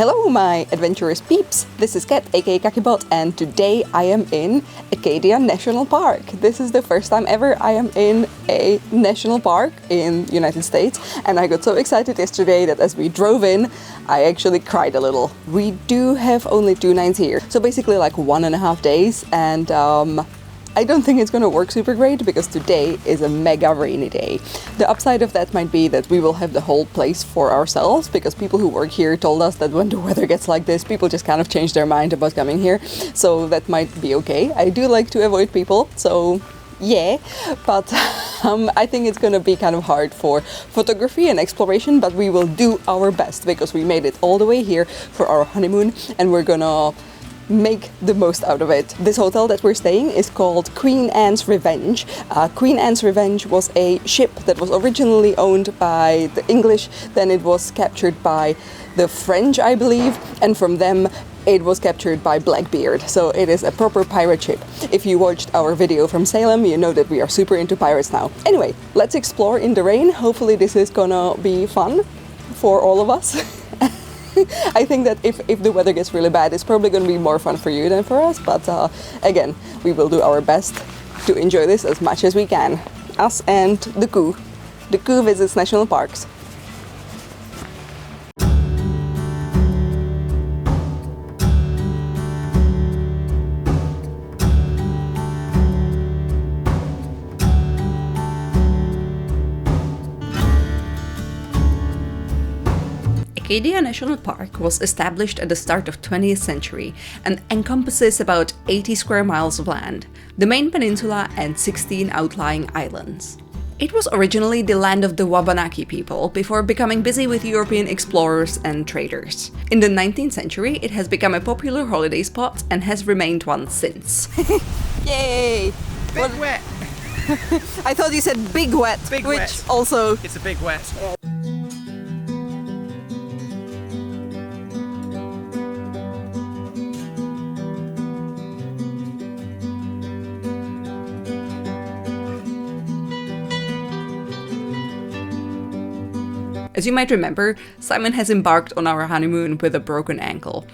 Hello my adventurous peeps, this is Kat aka Kakibot and today I am in Acadia National Park. This is the first time ever I am in a national park in the United States and I got so excited yesterday that as we drove in I actually cried a little. We do have only 2 nights here, so basically like 1.5 days, and I don't think it's gonna work super great because today is a mega rainy day. The upside of that might be that we will have the whole place for ourselves because people who work here told us that when the weather gets like this, people just kind of change their mind about coming here. So that might be okay. I do like to avoid people, so yeah, but I think it's gonna be kind of hard for photography and exploration, but we will do our best because we made it all the way here for our honeymoon and we're gonna make the most out of it. This hotel that we're staying is called Queen Anne's Revenge. Queen Anne's Revenge was a ship that was originally owned by the English, then it was captured by the French, I believe, and from them it was captured by Blackbeard, so it is a proper pirate ship. If you watched our video from Salem, you know that we are super into pirates now. Anyway, let's explore in the rain. Hopefully this is gonna be fun for all of us. I think that if the weather gets really bad, it's probably going to be more fun for you than for us, but again, we will do our best to enjoy this as much as we can. Us and the crew. The crew visits national parks. Acadia National Park was established at the start of 20th century and encompasses about 80 square miles of land, the main peninsula and 16 outlying islands. It was originally the land of the Wabanaki people before becoming busy with European explorers and traders. In the 19th century, it has become a popular holiday spot and has remained one since. Yay! Big wet! I thought you said big wet, Big which wet. also... It's a big wet. As you might remember, Simon has embarked on our honeymoon with a broken ankle.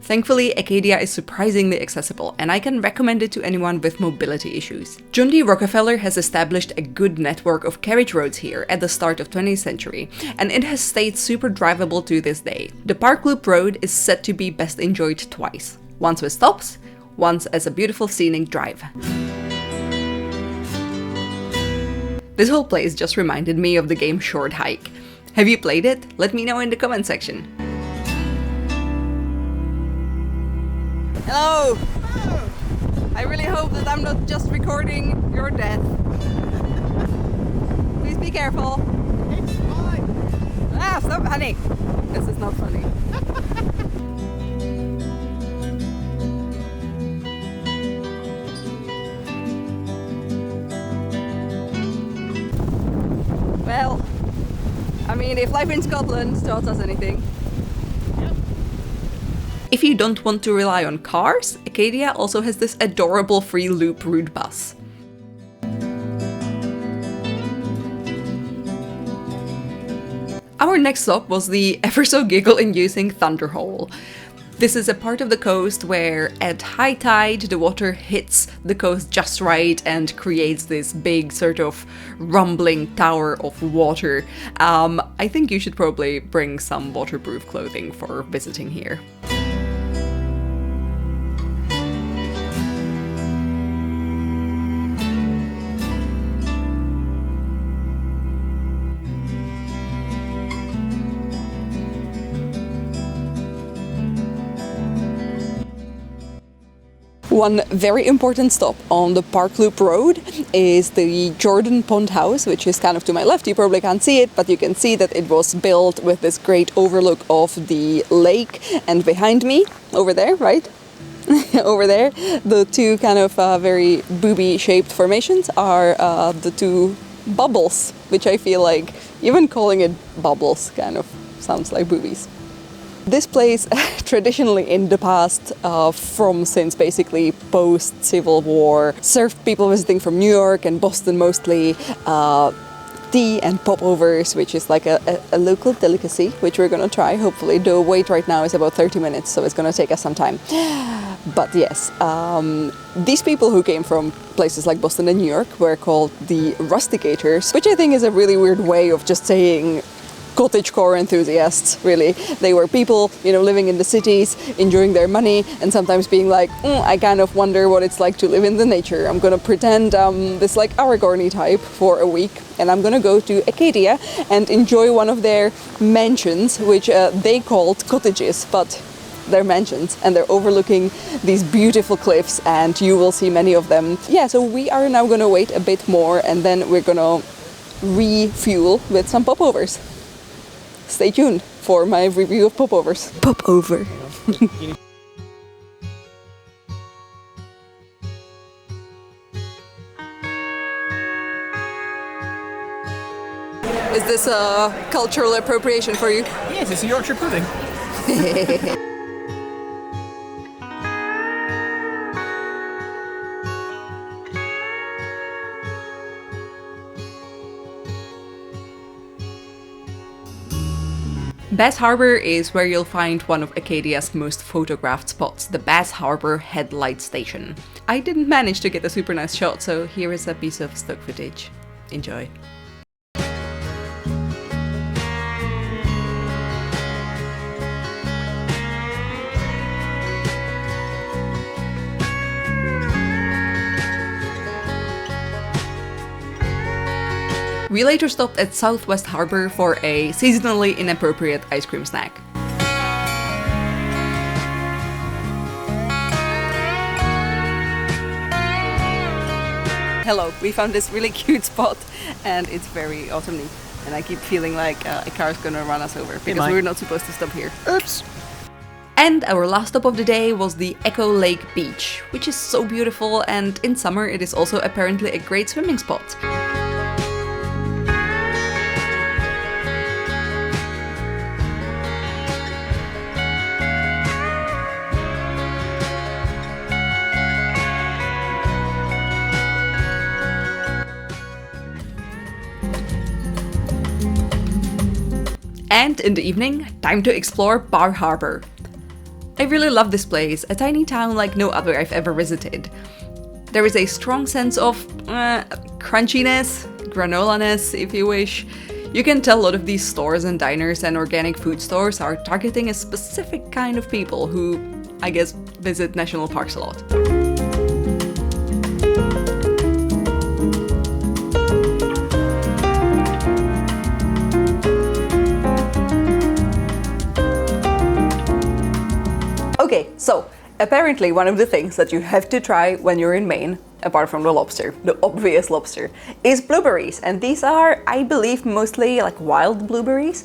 Thankfully, Acadia is surprisingly accessible, and I can recommend it to anyone with mobility issues. John D. Rockefeller has established a good network of carriage roads here at the start of 20th century, and it has stayed super drivable to this day. The Park Loop Road is said to be best enjoyed twice, once with stops, once as a beautiful scenic drive. This whole place just reminded me of the game Short Hike. Have you played it? Let me know in the comment section. Hello! I really hope that I'm not just recording your death. Please be careful. It's fine! Ah, stop, honey! This is not funny. Well, I mean, if life in Scotland taught us anything. If you don't want to rely on cars, Acadia also has this adorable free loop route bus. Our next stop was the ever so giggle-inducing Thunderhole. This is a part of the coast where at high tide the water hits the coast just right and creates this big sort of rumbling tower of water. I think you should probably bring some waterproof clothing for visiting here. One very important stop on the Park Loop Road is the Jordan Pond House, which is kind of to my left. You probably can't see it, but you can see that it was built with this great overlook of the lake. And behind me, over there, right? Over there, the two kind of very booby-shaped formations are the two bubbles, which I feel like even calling it bubbles kind of sounds like boobies. This place traditionally in the past, since basically post-Civil War, served people visiting from New York and Boston mostly tea and popovers, which is like a local delicacy, which we're gonna try, hopefully. The wait right now is about 30 minutes, so it's gonna take us some time. But yes, these people who came from places like Boston and New York were called the rusticators, which I think is a really weird way of just saying cottagecore enthusiasts, really. They were people, living in the cities, enjoying their money, and sometimes being like, I kind of wonder what it's like to live in the nature. I'm gonna pretend this like Aragorn type for a week, and I'm gonna go to Acadia and enjoy one of their mansions, which they called cottages, but they're mansions, and they're overlooking these beautiful cliffs, and you will see many of them. Yeah, so we are now gonna wait a bit more, and then we're gonna refuel with some popovers. Stay tuned for my review of popovers. Popover. Is this a cultural appropriation for you? Yes, it's a Yorkshire pudding. Bass Harbor is where you'll find one of Acadia's most photographed spots, the Bass Harbor Headlight Station. I didn't manage to get a super nice shot, so here is a piece of stock footage. Enjoy. We later stopped at Southwest Harbor for a seasonally inappropriate ice cream snack. Hello, we found this really cute spot and it's very autumny, and I keep feeling like a car is gonna run us over because we're not supposed to stop here. Oops! And our last stop of the day was the Echo Lake Beach, which is so beautiful, and in summer it is also apparently a great swimming spot. And in the evening, time to explore Bar Harbor. I really love this place, a tiny town like no other I've ever visited. There is a strong sense of crunchiness, granola-ness if you wish. You can tell a lot of these stores and diners and organic food stores are targeting a specific kind of people who, I guess, visit national parks a lot. Okay, so apparently one of the things that you have to try when you're in Maine, apart from the lobster, the obvious lobster, is blueberries. And these are, I believe, mostly like wild blueberries,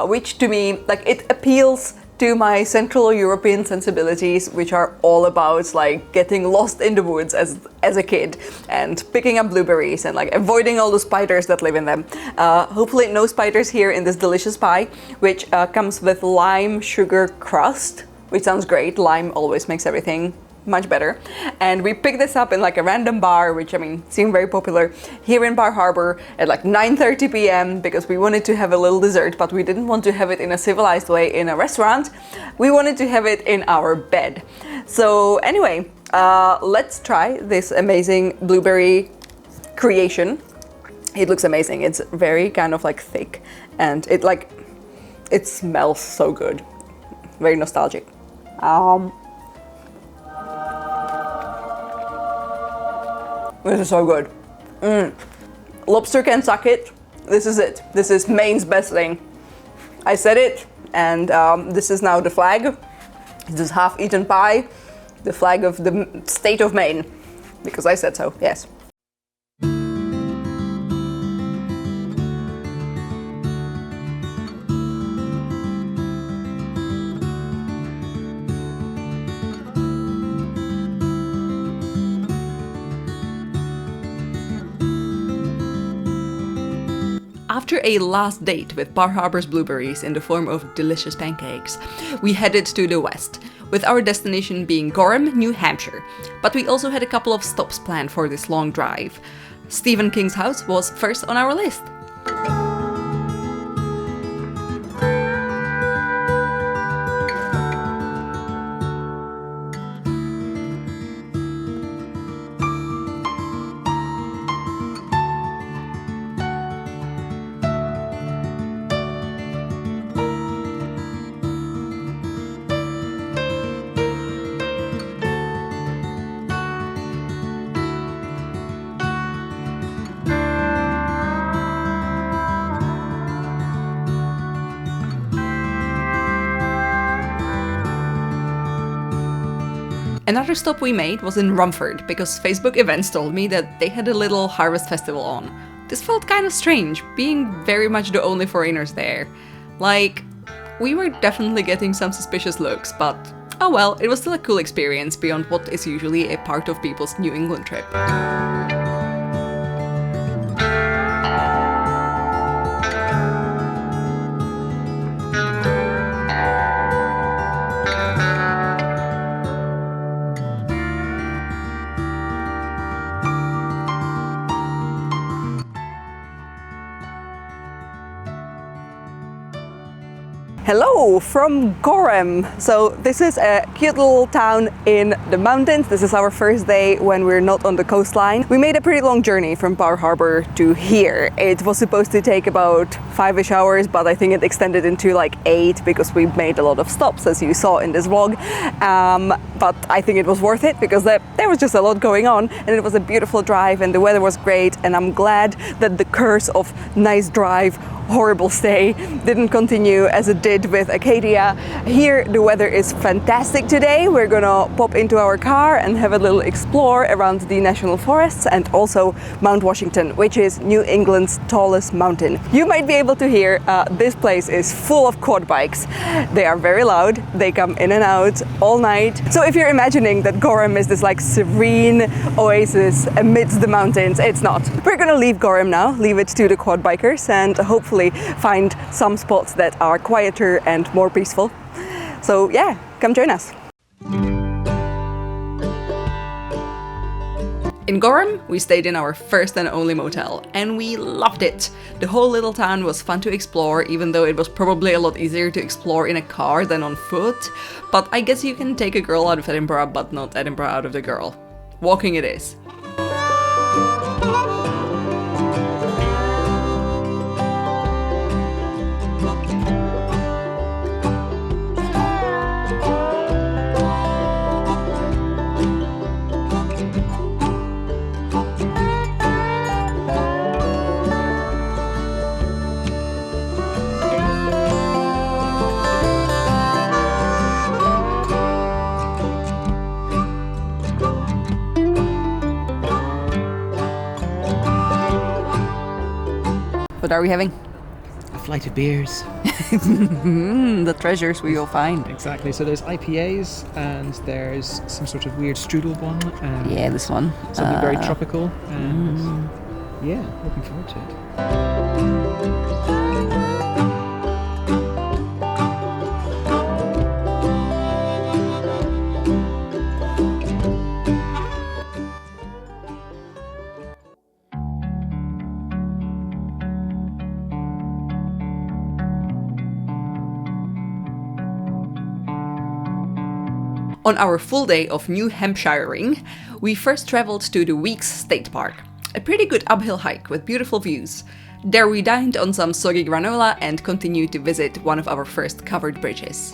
which to me, like, it appeals to my Central European sensibilities, which are all about like getting lost in the woods as a kid and picking up blueberries and like avoiding all the spiders that live in them. Hopefully no spiders here in this delicious pie, which comes with lime sugar crust, which sounds great. Lime always makes everything much better. And we picked this up in like a random bar, which I mean seemed very popular here in Bar Harbor at like 9:30 p.m. because we wanted to have a little dessert, but we didn't want to have it in a civilized way in a restaurant. We wanted to have it in our bed. So anyway, let's try this amazing blueberry creation. It looks amazing. It's very kind of like thick, and it smells so good. Very nostalgic. This is so good. Lobster can suck it. This is it. This is Maine's best thing. I said it, and this is now the flag. This is half-eaten pie, the flag of the state of Maine, because I said so, yes. After a last date with Bar Harbor's blueberries in the form of delicious pancakes, we headed to the west, with our destination being Gorham, New Hampshire. But we also had a couple of stops planned for this long drive. Stephen King's house was first on our list. Another stop we made was in Rumford, because Facebook Events told me that they had a little harvest festival on. This felt kind of strange, being very much the only foreigners there. Like, we were definitely getting some suspicious looks, but oh well, it was still a cool experience beyond what is usually a part of people's New England trip. Hello from Gorham. So this is a cute little town in the mountains. This is our first day when we're not on the coastline. We made a pretty long journey from Bar Harbor to here. It was supposed to take about 5-ish hours, but I think it extended into like 8 because we made a lot of stops, as you saw in this vlog. But I think it was worth it because there was just a lot going on, and it was a beautiful drive and the weather was great, and I'm glad that the curse of nice drive, horrible stay didn't continue as it did with Acadia. Here the weather is fantastic today. We're gonna pop into our car and have a little explore around the national forests and also Mount Washington, which is New England's tallest mountain. You might be able to hear this place is full of quad bikes. They are very loud, they come in and out all night. So if you're imagining that Gorham is this like serene oasis amidst the mountains, it's not. We're gonna leave Gorham now, leave it to the quad bikers, and hopefully find some spots that are quieter and more peaceful. So yeah, come join us. In Gorham, we stayed in our first and only motel, and we loved it. The whole little town was fun to explore, even though it was probably a lot easier to explore in a car than on foot. But I guess you can take a girl out of Edinburgh, but not Edinburgh out of the girl. Walking it is. What are we having? A flight of beers. The treasures we will find. Exactly. So there's IPAs and there's some sort of weird strudel one. And Yeah, this one. something very tropical. And yeah, looking forward to it. On our full day of New Hampshiring, we first traveled to the Weeks State Park, a pretty good uphill hike with beautiful views. There we dined on some soggy granola and continued to visit one of our first covered bridges.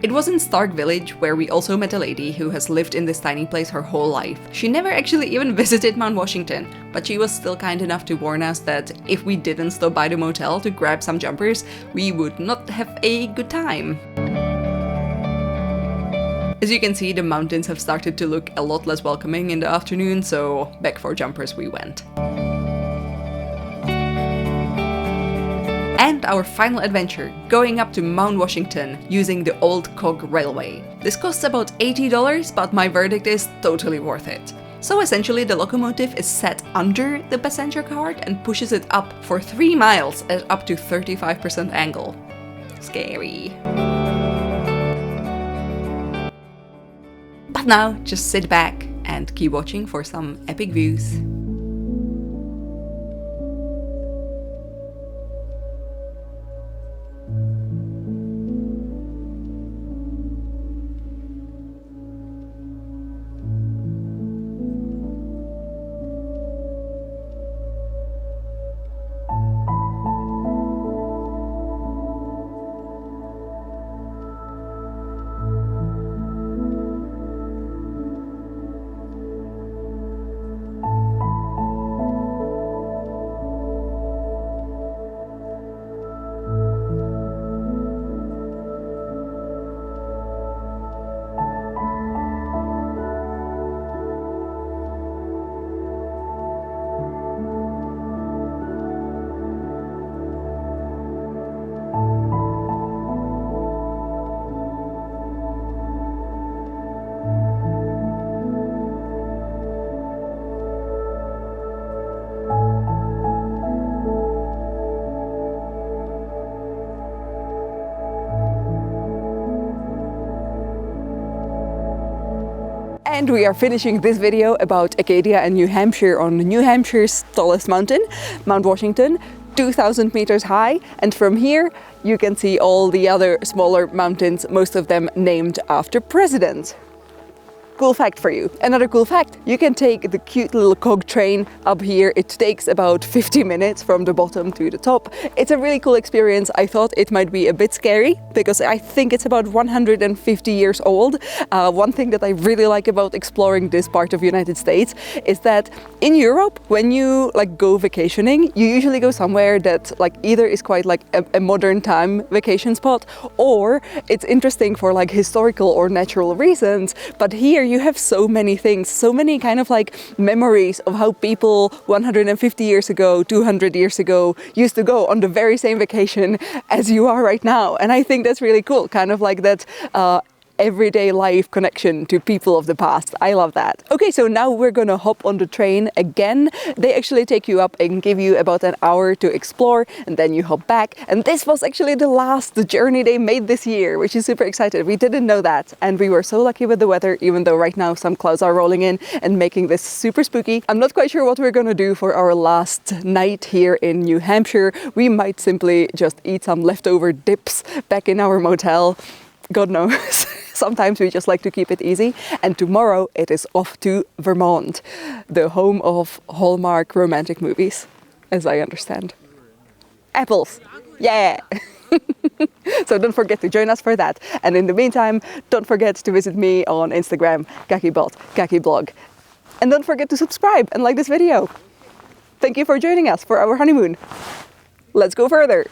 It was in Stark Village where we also met a lady who has lived in this tiny place her whole life. She never actually even visited Mount Washington, but she was still kind enough to warn us that if we didn't stop by the motel to grab some jumpers, we would not have a good time. As you can see, the mountains have started to look a lot less welcoming in the afternoon, so back for jumpers we went. And our final adventure, going up to Mount Washington using the Old Cog Railway. This costs about $80, but my verdict is totally worth it. So essentially the locomotive is set under the passenger cart and pushes it up for 3 miles at up to 35% angle. Scary. But now just sit back and keep watching for some epic views. And we are finishing this video about Acadia and New Hampshire on New Hampshire's tallest mountain, Mount Washington, 2,000 meters high. And from here you can see all the other smaller mountains, most of them named after presidents. Cool fact for you. Another cool fact, you can take the cute little cog train up here. It takes about 50 minutes from the bottom to the top. It's a really cool experience. I thought it might be a bit scary because I think it's about 150 years old. One thing that I really like about exploring this part of the United States is that in Europe, when you go vacationing, you usually go somewhere that either is quite a modern time vacation spot, or it's interesting for historical or natural reasons. But here you have so many things, so many kind of memories of how people 150 years ago, 200 years ago used to go on the very same vacation as you are right now. And I think that's really cool, kind of like that everyday life connection to people of the past. I love that. Okay, so now we're gonna hop on the train again. They actually take you up and give you about an hour to explore, and then you hop back. And this was actually the last journey they made this year, which is super excited. We didn't know that, and we were so lucky with the weather, even though right now some clouds are rolling in and making this super spooky. I'm not quite sure what we're gonna do for our last night here in New Hampshire. We might simply just eat some leftover dips back in our motel. God knows. Sometimes we just like to keep it easy. And tomorrow it is off to Vermont, the home of Hallmark romantic movies, as I understand. Apples! Yeah! So don't forget to join us for that. And in the meantime, don't forget to visit me on Instagram, KakiBot, KakiBlog. And don't forget to subscribe and like this video. Thank you for joining us for our honeymoon. Let's go further.